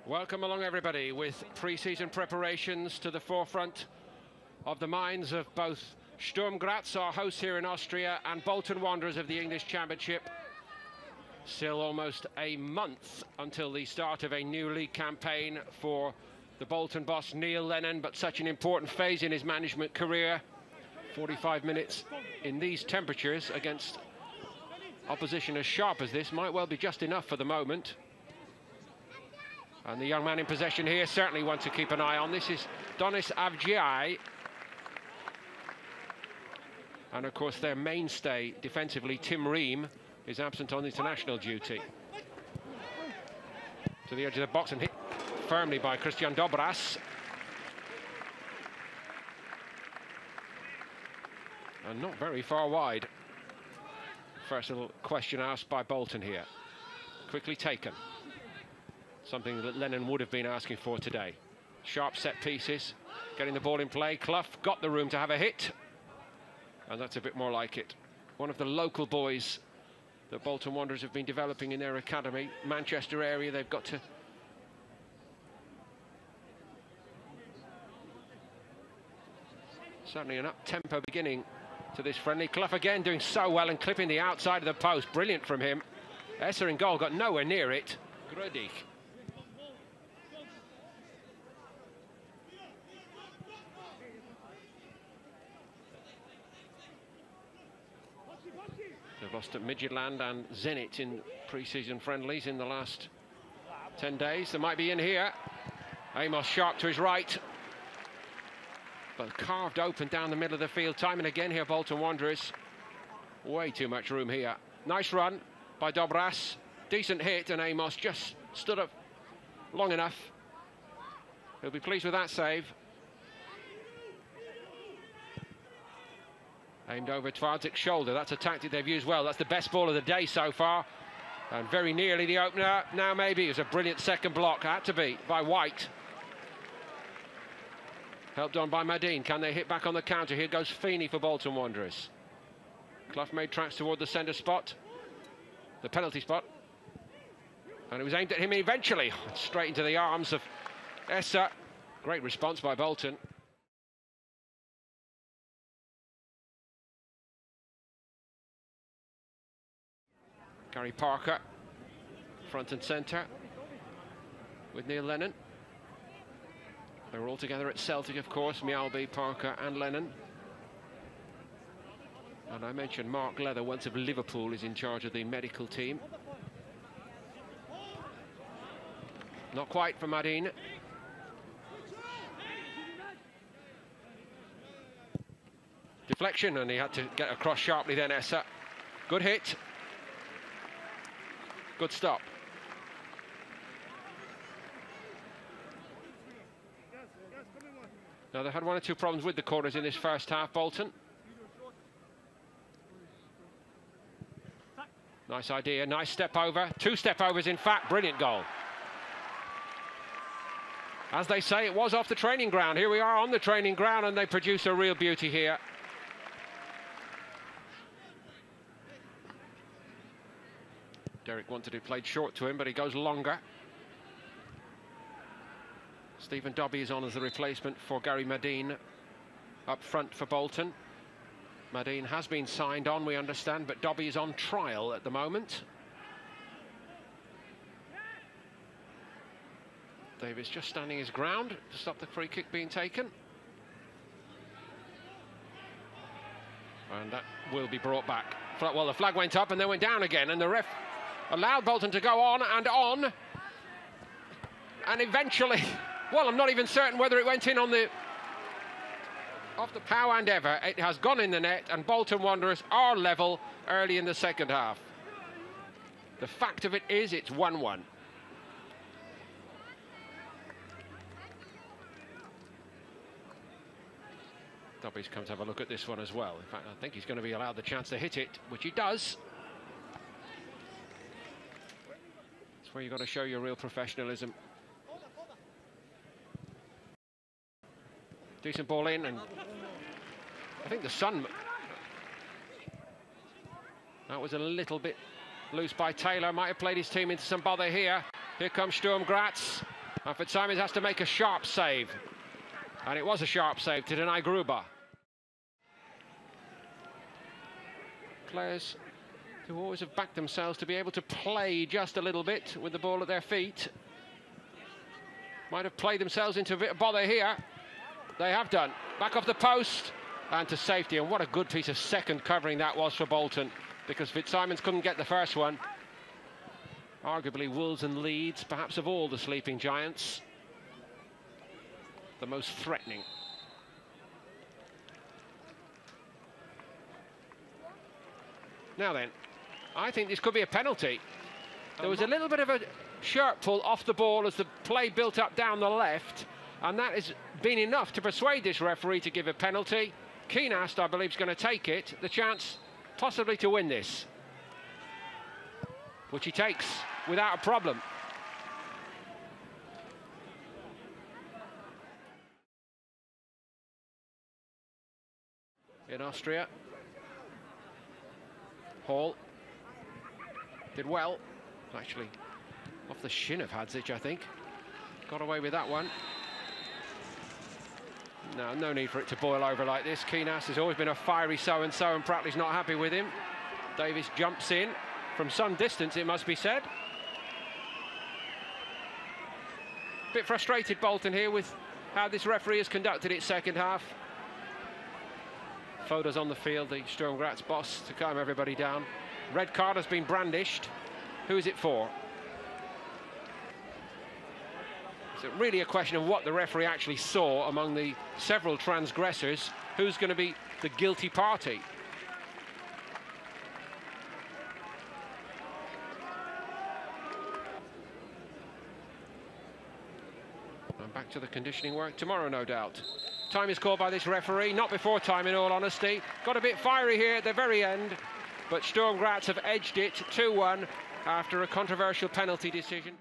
Welcome along everybody with pre-season preparations to the forefront of the minds of both Sturm Graz, our hosts here in Austria, and Bolton Wanderers of the English Championship. Still almost a month until the start of a new league campaign for the Bolton boss Neil Lennon, but such an important phase in his management career. 45 minutes in these temperatures against opposition as sharp as this might well be just enough for the moment. And the young man in possession here certainly one to keep an eye on. This is Donis Avgiai. And of course their mainstay defensively, Tim Ream, is absent on international duty. To the edge of the box and hit firmly by Christian Dobras. And not very far wide. First little question asked by Bolton here. Quickly taken. Something that Lennon would have been asking for today. Sharp set pieces, getting the ball in play. Clough got the room to have a hit. And that's a bit more like it. One of the local boys that Bolton Wanderers have been developing in their academy. Manchester area, they've got to... Certainly an up-tempo beginning to this friendly. Clough again doing so well and clipping the outside of the post. Brilliant from him. Esser in goal, got nowhere near it. Grödig. They've lost at Midtjylland and Zenit in pre-season friendlies in the last 10 days. They might be in here. Amos sharp to his right. But carved open down the middle of the field. Time and again here, Bolton Wanderers. Way too much room here. Nice run by Dobras. Decent hit, and Amos just stood up long enough. He'll be pleased with that save. Aimed over Twardsik's shoulder. That's a tactic they've used well. That's the best ball of the day so far. And very nearly the opener. Now maybe. It was a brilliant second block. Had to be by White. Helped on by Madine. Can they hit back on the counter? Here goes Feeney for Bolton Wanderers. Clough made tracks toward the centre spot. The penalty spot. And it was aimed at him eventually. Straight into the arms of Esser. Great response by Bolton. Gary Parker, front and centre, with Neil Lennon. They were all together at Celtic, of course, Mjällby, Parker and Lennon. And I mentioned Mark Leather, once of Liverpool, is in charge of the medical team. Not quite for Madine. Deflection, and he had to get across sharply then, Esser. Good hit. Good stop. Now, they had one or two problems with the corners in this first half, Bolton. Nice idea, nice step over. Two step overs, in fact, brilliant goal. As they say, it was off the training ground. Here we are on the training ground, and they produce a real beauty here. Derek wanted it played short to him, but he goes longer. Stephen Dobbie is on as the replacement for Gary Madine up front for Bolton. Madine has been signed on, we understand, but Dobbie is on trial at the moment. Davis just standing his ground to stop the free kick being taken. And that will be brought back. Well, the flag went up and then went down again, and the ref allowed Bolton to go on and on. And eventually, well, I'm not even certain whether it went in on the... off the power and ever. It has gone in the net, and Bolton Wanderers are level early in the second half. The fact of it is, it's 1-1. Dobbie's come to have a look at this one as well. In fact, I think he's going to be allowed the chance to hit it, which he does. That's where you've got to show your real professionalism. Decent ball in, and I think the sun... That was a little bit loose by Taylor. Might have played his team into some bother here. Here comes Sturm Graz. And Fitzsimons has to make a sharp save. And it was a sharp save to deny Gruber. Players who always have backed themselves to be able to play just a little bit with the ball at their feet might have played themselves into a bit of bother here. They have done. Back off the post and to safety. And what a good piece of second covering that was for Bolton, because Fitzsimons couldn't get the first one. Arguably Wolves and Leeds, perhaps of all the sleeping giants, the most threatening. Now then, I think this could be a penalty. There was a little bit of a shirt pull off the ball as the play built up down the left, and that has been enough to persuade this referee to give a penalty. Keenast, I believe, is going to take it, the chance possibly to win this, which he takes without a problem. In Austria, Hall did well, actually off the shin of Hadzic, I think. Got away with that one. No need for it to boil over like this. Keenast has always been a fiery so-and-so, and Pratley's not happy with him. Davis jumps in from some distance, it must be said. Bit frustrated, Bolton, here with how this referee has conducted its second half. Foda's on the field, the Sturm Graz boss, to calm everybody down. Red card has been brandished. Who is it for? It's really a question of what the referee actually saw among the several transgressors. Who's going to be the guilty party? And back to the conditioning work tomorrow, no doubt. Time is called by this referee, not before time in all honesty. Got a bit fiery here at the very end, but Sturm Graz have edged it 2-1 after a controversial penalty decision.